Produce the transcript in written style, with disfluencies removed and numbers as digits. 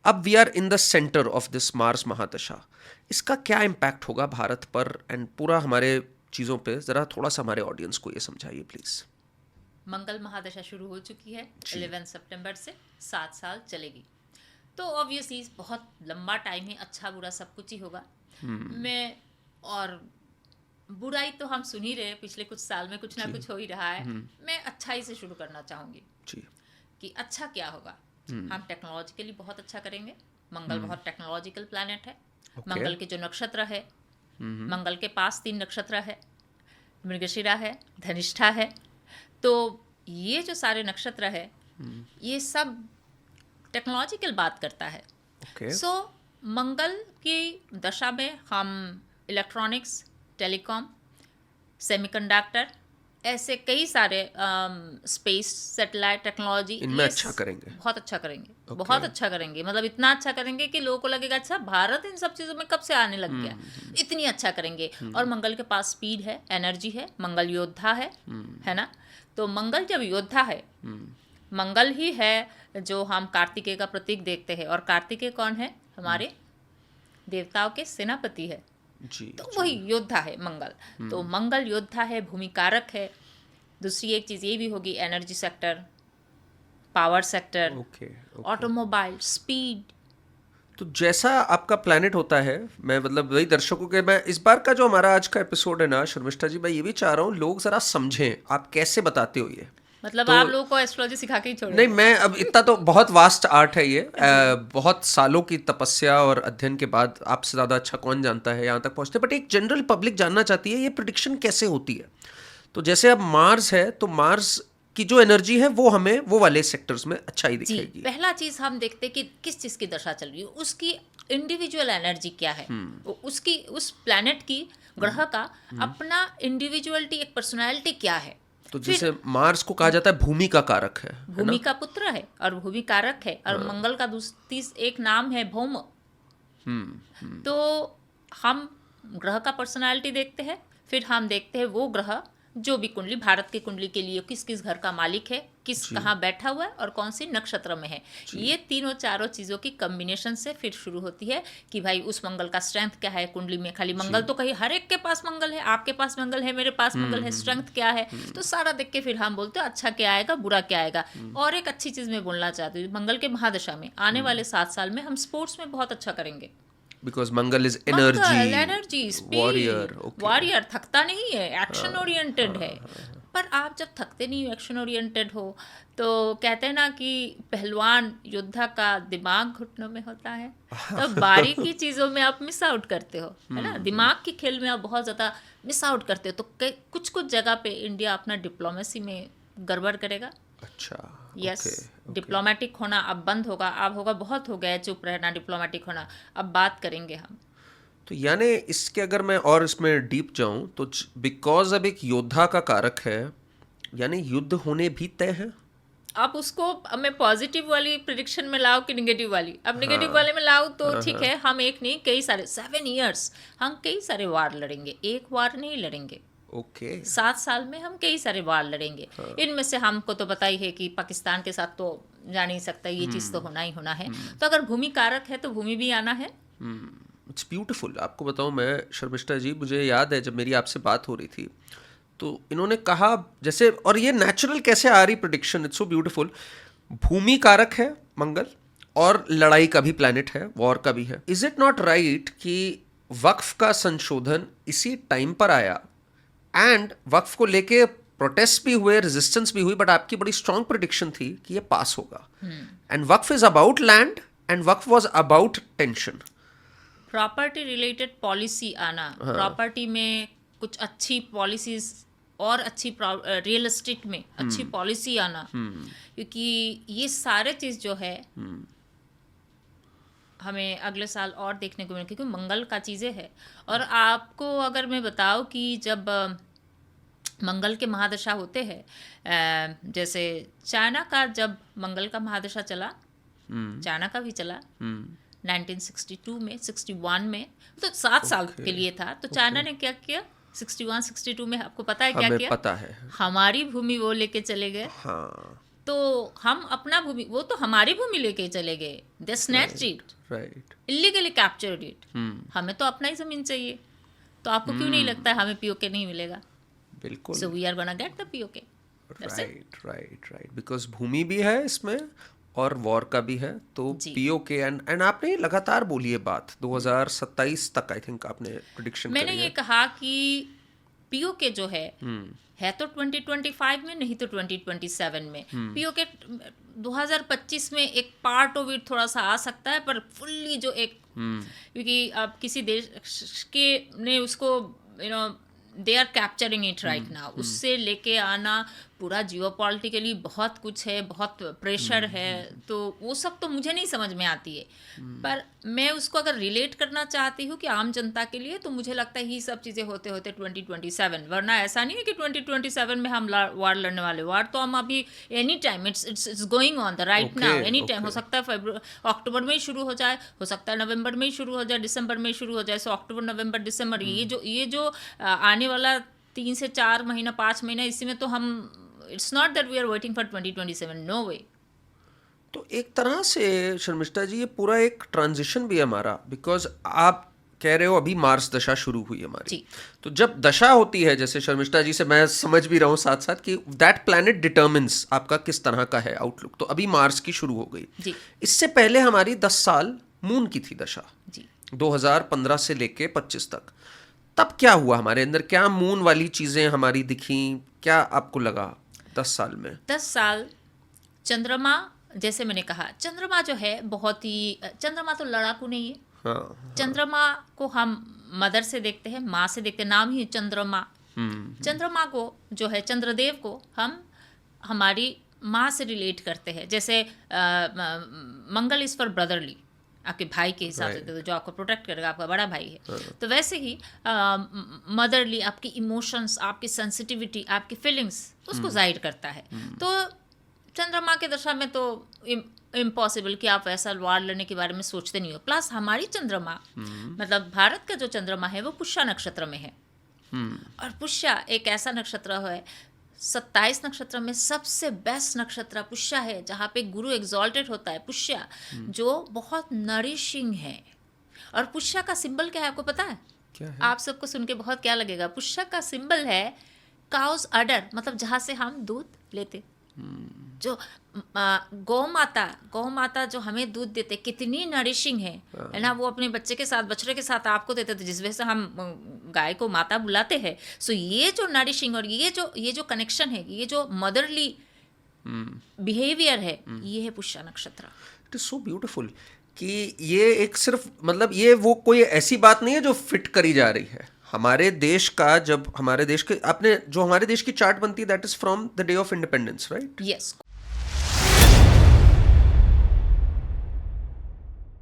अब we are in the centre of this Mars mahadasha, इसका क्या इम्पैक्ट होगा भारत पर एंड पूरा हमारे चीज़ों पे? ज़रा थोड़ा सा हमारे ऑडियंस को ये समझाइए प्लीज़। मंगल महादशा शुरू हो चुकी है जी। 11 सितंबर से 7 साल चलेगी। तो ऑब्वियसली बहुत लंबा टाइम है, अच्छा बुरा सब कुछ ही होगा। मैं और बुराई तो हम सुन ही रहे हैं, पिछले कुछ साल में कुछ ना जी। कुछ हो ही रहा है। मैं अच्छाई से शुरू करना चाहूँगी जी। कि अच्छा क्या होगा। हम टेक्नोलॉजिकली बहुत अच्छा करेंगे। मंगल बहुत टेक्नोलॉजिकल प्लैनेट है। ओके। मंगल के जो नक्षत्र है, मंगल के पास 3 नक्षत्र है, मृगशिरा है, धनिष्ठा है। तो ये जो सारे नक्षत्र है, ये सब टेक्नोलॉजिकल बात करता है। ओके। सो मंगल की दशा में हम इलेक्ट्रॉनिक्स, टेलीकॉम, सेमीकंडक्टर, ऐसे कई सारे स्पेस सैटेलाइट टेक्नोलॉजी, इनमें ये अच्छा करेंगे। बहुत अच्छा करेंगे। Okay. बहुत अच्छा करेंगे, मतलब इतना अच्छा करेंगे कि लोगों को लगेगा अच्छा भारत इन सब चीज़ों में कब से आने लग गया। इतनी अच्छा करेंगे। और मंगल के पास स्पीड है, एनर्जी है, मंगल योद्धा है ना। तो मंगल जब योद्धा है, मंगल ही है जो हम कार्तिकेय का प्रतीक देखते हैं। और कार्तिकेय कौन है? हमारे देवताओं के सेनापति है। जी। तो जी। वही योद्धा है मंगल। तो मंगल योद्धा है, भूमि कारक है। दूसरी एक चीज़ ये भी होगी, energy sector, power sector, okay. Automobile, speed. तो जैसा आपका प्लैनेट होता है, मैं मतलब वही दर्शकों के, मैं इस बार का जो हमारा आज का एपिसोड है ना शर्मिष्ठा जी, मैं ये भी चाह रहा हूँ लोग ज़रा समझें आप कैसे बताते हो ये। मतलब तो आप लोगों को एस्ट्रोलॉजी सिखा के ही नहीं, छोड़ेंगे। मैं अब इतना तो बहुत वास्ट आर्ट है ये, जी। बहुत सालों की तपस्या और अध्ययन के बाद आपसे ज़्यादा अच्छा कौन जानता है यहाँ तक पहुँचते, बट एक जनरल पब्लिक जानना चाहती है ये प्रिडिक्शन कैसे होती है। तो जैसे अब मार्स है, तो मार्स की जो एनर्जी है वो हमें वो वाले सेक्टर्स में अच्छा ही जी, दिखेगी। पहला चीज़ हम देखते कि किस चीज़ की दशा चल रही है, उसकी इंडिविजुअल एनर्जी क्या है, उसकी उस प्लैनेट की, ग्रह का अपना इंडिविजुअलिटी, एक पर्सनालिटी क्या है। तो फिर जैसे मार्स को कहा जाता है भूमि का कारक है भूमि ना? का पुत्र है और भूमि कारक है। और मंगल का दूसरी एक नाम है भौम। तो हम ग्रह का पर्सनालिटी देखते हैं। फिर हम देखते हैं वो ग्रह जो भी कुंडली, भारत की कुंडली के लिए किस किस घर का मालिक है, किस जी। कहाँ बैठा हुआ है और कौन सी नक्षत्र में है। ये तीनों चारों चीज़ों की कम्बिनेशन से फिर शुरू होती है कि भाई उस मंगल का स्ट्रेंथ क्या है कुंडली में। खाली मंगल तो कहीं हर एक के पास मंगल है, आपके पास मंगल है, मेरे पास मंगल है, स्ट्रेंथ क्या है। तो सारा देख के फिर हम बोलते हैं अच्छा क्या आएगा, बुरा क्या आएगा। और एक अच्छी चीज़ मैं बोलना चाहती हूँ, मंगल के महादशा में आने वाले 7 साल में हम स्पोर्ट्स में बहुत अच्छा करेंगे। Because Mangal is Mangal energy, energy, warrior. Speed, okay. Warrior, थकता नहीं है, एक्शन ओरिएंटेड है। पर आप जब थकते नहीं हो, एक्शन ओरिएंटेड हो, तो कहते हैं ना कि पहलवान योद्धा का दिमाग घुटनों में होता है। तो बारीकी चीज़ों में आप मिस आउट करते हो, है ना। दिमाग की खेल में आप बहुत ज़्यादा मिस आउट करते हो। तो कुछ कुछ जगह पे इंडिया अपना डिप्लोमेसी में गड़बड़ करेगा। अच्छा। Yes, okay. डिप्लोमेटिक होना अब बंद होगा। अब होगा बहुत हो गया है चुप रहना, डिप्लोमेटिक होना अब बात करेंगे हम। तो यानी इसके अगर मैं और इसमें डीप जाऊं तो बिकॉज अब एक योद्धा का कारक है, यानी युद्ध होने भी तय है। अब उसको मैं पॉजिटिव वाली प्रिडिक्शन में लाऊं कि निगेटिव वाली। अब निगेटिव वाले में लाऊं तो ठीक है, हम एक नहीं कई सारे 7 ईयर्स हम कई सारे वार लड़ेंगे, एक वार नहीं लड़ेंगे। ओके। 7 साल में हम कई सारे वार लड़ेंगे। इनमें से हमको तो पता ही है कि पाकिस्तान के साथ तो जा नहीं सकता, ये चीज़ तो होना ही होना है। तो अगर भूमि कारक है तो भूमि भी आना है। It's beautiful. आपको बताऊं मैं शर्मिष्ठा जी, मुझे याद है जब मेरी आपसे बात हो रही थी तो इन्होंने कहा जैसे, और ये नेचुरल कैसे आ रही प्रिडिक्शन, इट्स सो ब्यूटीफुल। भूमि कारक है मंगल और लड़ाई का भी प्लैनेट है, वॉर का भी है। इज इट नॉट राइट कि वक्फ का संशोधन इसी टाइम पर आया एंड वक्फ को लेके प्रोटेस्ट भी हुए, रेजिस्टेंस भी हुई, बट आपकी बड़ी स्ट्रांग प्रिडिक्शन थी कि ये पास होगा। And Waqf is about land and Waqf was about tension. Property related policy आना, प्रॉपर्टी में कुछ अच्छी पॉलिसीज और अच्छी रियल एस्टेट में अच्छी पॉलिसी आना। क्योंकि ये सारे चीज़ जो है हमें अगले साल और देखने को मिले, क्योंकि मंगल का चीज़ें है। और आपको अगर मैं बताऊं कि जब मंगल के महादशा होते हैं, जैसे चाइना का जब मंगल का महादशा चला, चाइना का भी चला 1962 में, 61 में, तो 7 साल के लिए था। तो चाइना ने क्या किया 61 62 में, आपको पता है क्या हमें किया? पता है। हमारी भूमि वो लेके चले गए। हाँ। तो हम अपना भूमि, वो तो हमारी भूमि लेके चले गए, they snatched it, right. Illegally captured it. हमें तो अपना ही जमीन चाहिए, तो आपको क्यों नहीं लगता है हमें पीओके नहीं मिलेगा? बिल्कुल। So we are gonna get the PoK. Right, because भूमि भी है इसमें और वॉर का भी है, तो जी। पीओके एंड आपने लगातार बोली है बात 2027 तक आई थिंक आपने प्रिडिक्शन मैंने करी ये है। कहा कि पीओके जो है तो 2025 में, नहीं तो 2027 में। पीओके 2025 में एक पार्ट ऑफ इट थोड़ा सा आ सकता है, पर फुल्ली जो एक, क्योंकि अब किसी देश के ने उसको they are capturing it right now, उससे लेके आना पूरा जियोपॉलिटिकली बहुत कुछ है, बहुत प्रेशर है, तो वो सब तो मुझे नहीं समझ में आती है। पर मैं उसको अगर रिलेट करना चाहती हूँ कि आम जनता के लिए, तो मुझे लगता है ये सब चीज़ें होते होते 2027, वरना ऐसा नहीं है कि 2027 में हम वार लड़ने वाले। वार तो हम अभी any time, it's going on the right now, any time हो सकता है। अक्टूबर में ही शुरू हो जाए, हो सकता है नवंबर में ही शुरू हो जाए, दिसंबर में ही शुरू हो जाए। सो अक्टूबर, नवंबर, दिसंबर, ये जो आने वाला 3 से 4 महीना, 5 महीना, इसी में तो हम, it's not that we are waiting for 2027, no way. तो एक तरह से शर्मिष्ठा जी ये पूरा एक ट्रांजिशन भी है हमारा, बिकॉज आप कह रहे हो अभी मार्स दशा शुरू हुई हमारी, जी। तो जब दशा होती है, जैसे शर्मिष्ठा जी से मैं समझ भी रहा हूँ साथ साथ कि दैट प्लैनेट डिटर्मिन्स आपका किस तरह का है आउटलुक, तो अभी मार्स की शुरू हो गई। जी। इससे पहले हमारी 10 साल मून की थी दशा, जी। 2015 से लेके 25 तक। तब क्या हुआ हमारे अंदर, क्या मून वाली चीजें हमारी दिखी, क्या आपको लगा 10 साल में? 10 साल चंद्रमा, जैसे मैंने कहा, चंद्रमा जो है बहुत ही, चंद्रमा तो लड़ाकू नहीं है। हाँ। चंद्रमा को हम मदर से देखते हैं, माँ से देखते हैं, नाम ही चंद्रमा। चंद्रमा को जो है, चंद्रदेव को हम हमारी माँ से रिलेट करते हैं। जैसे मंगल इज फॉर ब्रदरली, आपके भाई के हिसाब से, तो जो आपको प्रोटेक्ट करेगा, आपका बड़ा भाई है। तो वैसे ही मदरली आपकी इमोशंस, आपकी सेंसिटिविटी, आपकी फीलिंग्स, उसको जाहिर करता है। तो चंद्रमा के दशा में तो इम्पॉसिबल कि आप ऐसा वार लड़ने के बारे में सोचते नहीं हो। प्लस हमारी चंद्रमा, मतलब भारत का जो चंद्रमा है, वो पुष्या नक्षत्र में है। और पुष्या एक ऐसा नक्षत्र है, 27 नक्षत्र में सबसे बेस्ट नक्षत्र पुष्या है, जहाँ पे गुरु एग्जॉल्टेड होता है। पुष्या जो बहुत नरिशिंग है। और पुष्या का सिंबल क्या है, आपको पता है? क्या है? आप सबको सुन के बहुत क्या लगेगा। पुष्या का सिंबल है काउस अडर, मतलब जहाँ से हम दूध लेते। जो गौ माता जो हमें दूध देते, कितनी नरिशिंग है ना। वो अपने बच्चे के साथ, बछड़े के साथ आपको देते थे, जिस वजह से हम गाय को माता बुलाते हैं। सो ये जो नरिशिंग और ये जो कनेक्शन है, ये जो मदरली बिहेवियर है, ये है पुष्या नक्षत्र। इट इज सो ब्यूटीफुल कि ये एक सिर्फ, मतलब ये वो कोई ऐसी बात नहीं है जो फिट करी जा रही है हमारे देश का। जब हमारे देश के, आपने जो हमारे देश की चार्ट बनती है, that is from the day of independence, right? Yes.